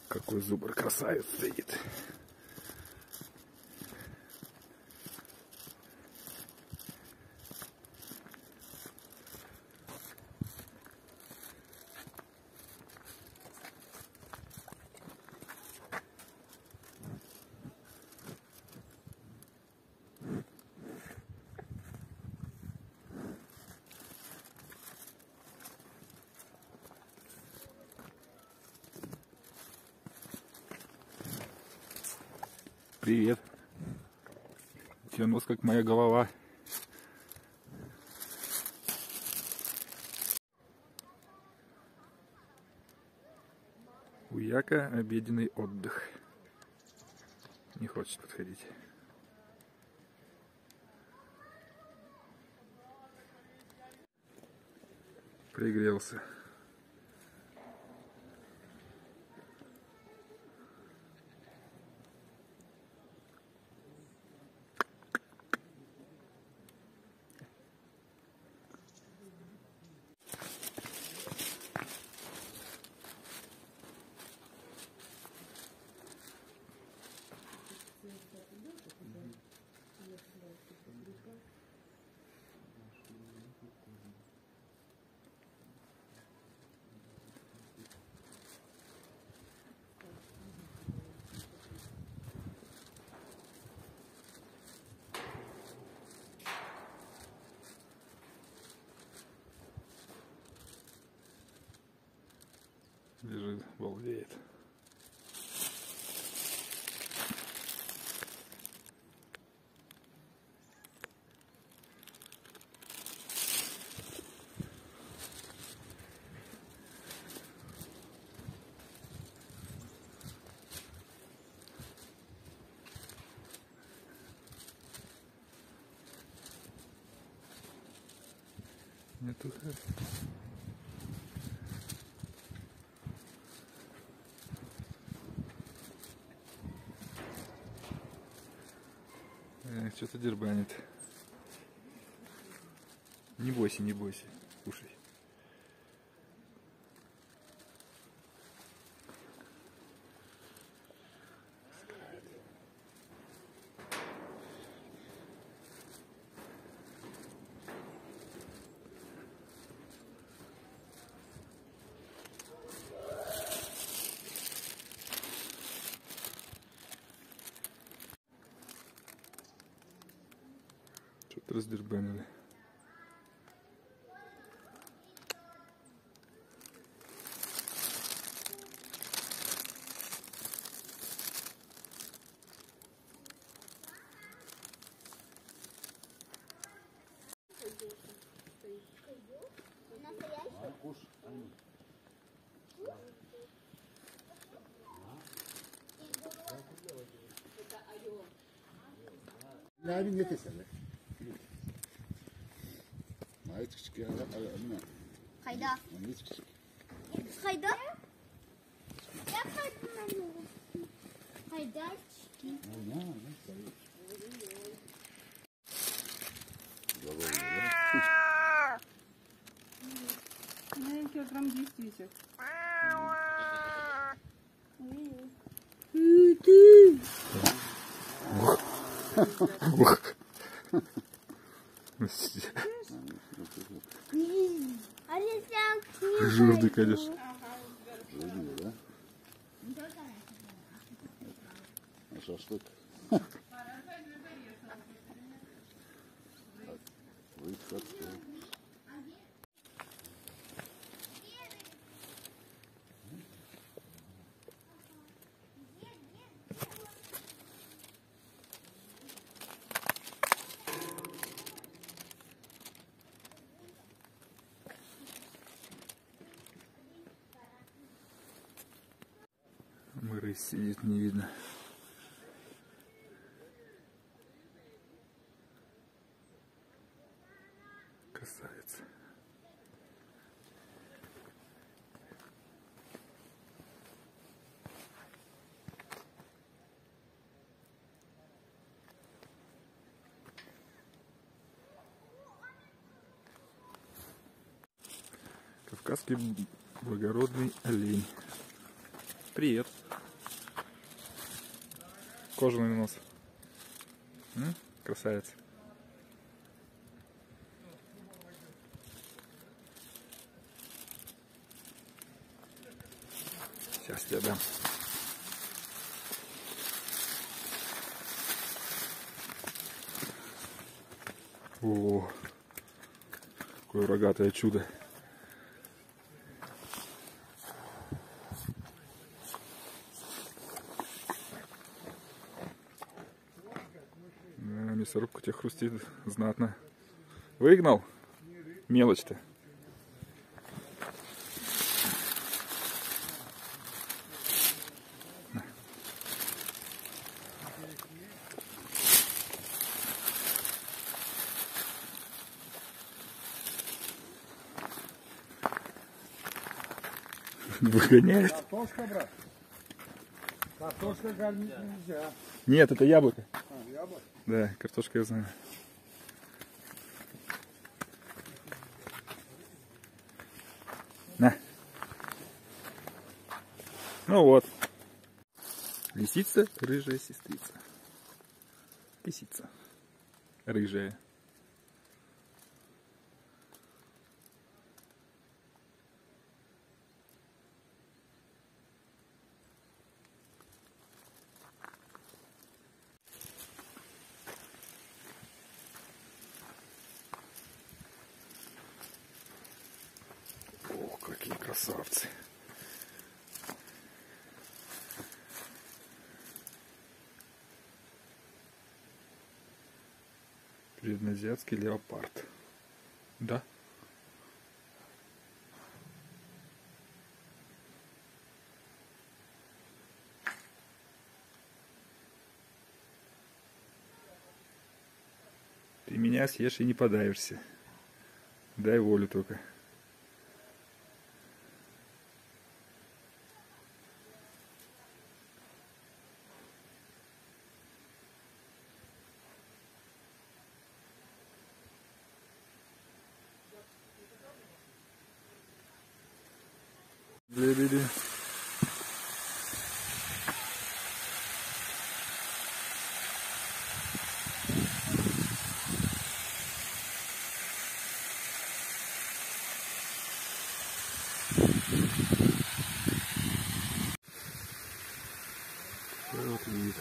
Какой зубр красавец стоит. Привет. У тебя нос как моя голова. У Яка обеденный отдых. Не хочет подходить. Пригрелся. Лежит, балдеет. Нету. Что-то дербанит. Не бойся, не бойся. Кушай. Что-то раздербанили. Abi ne desene? Hayır küçük ya. Anne. Kayda. Anne küçük. Kayda? Ya kayda. Kayda. Anne. Килограмм 10 весит. Жирный, конечно. Жирный, да? А шашлык? Кавказская. Рысь сидит, не видно. Красавица. Кавказский благородный олень. Привет. Кожаный нос. Красавец. Сейчас тебе дам. О, какое рогатое чудо. Мясорубка тебе хрустит знатно. Выгнал? Мелочь-то. Выгоняет. Картошка, брат. Картошка кормить нельзя. Нет, это яблоко. Яблоко? Да, картошка я знаю. На. Ну вот. Лисица, рыжая сестрица. Лисица. Рыжая. Ох, какие красавцы. Среднеазиатский леопард. Да? Ты меня съешь и не подавишься. Дай волю только. Лебеди. Вот вид.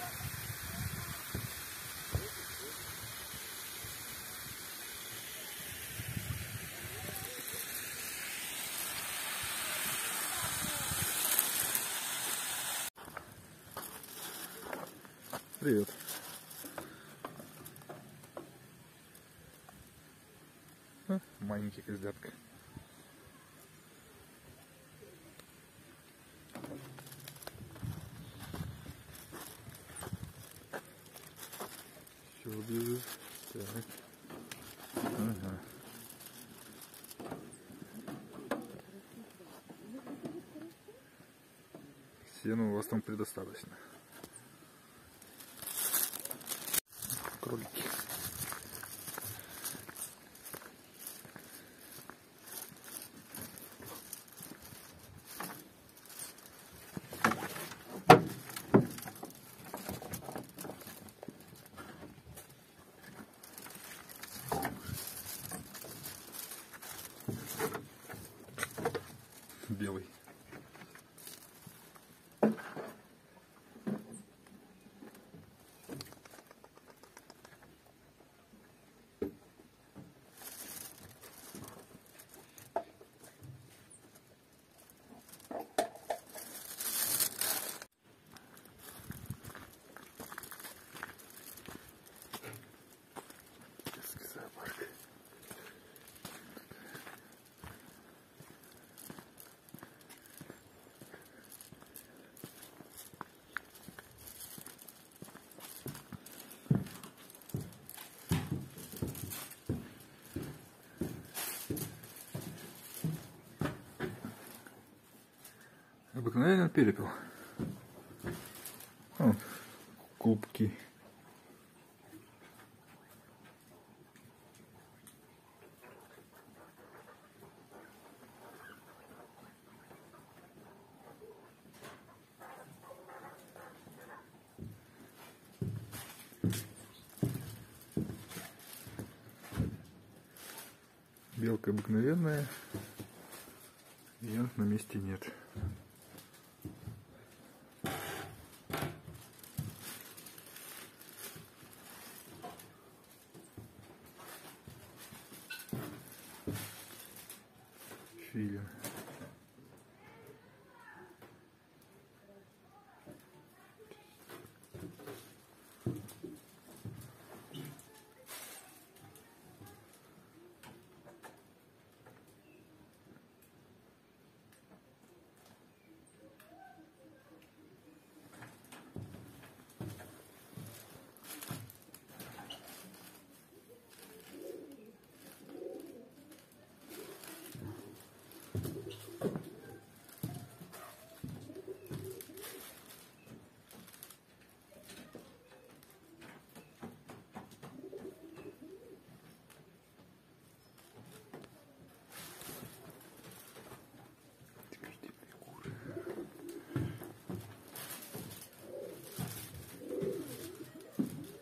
Привет. Маленький козлятка. Все ближе. Так. Ага. Сена у вас там предостаточно. Кролики. Белый. Обыкновенный перепел. Вот, клубки. Белка обыкновенная, ее на месте нет. Филин.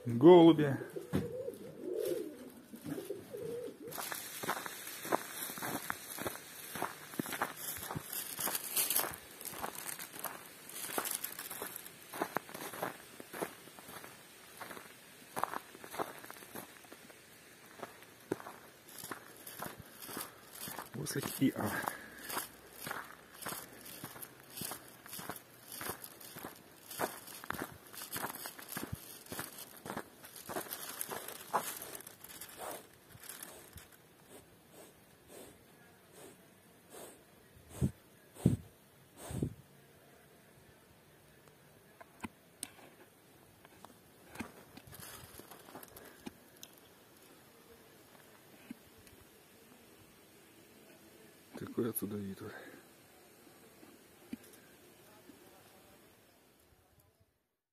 Голуби. Высоки. Какой отсюда вид?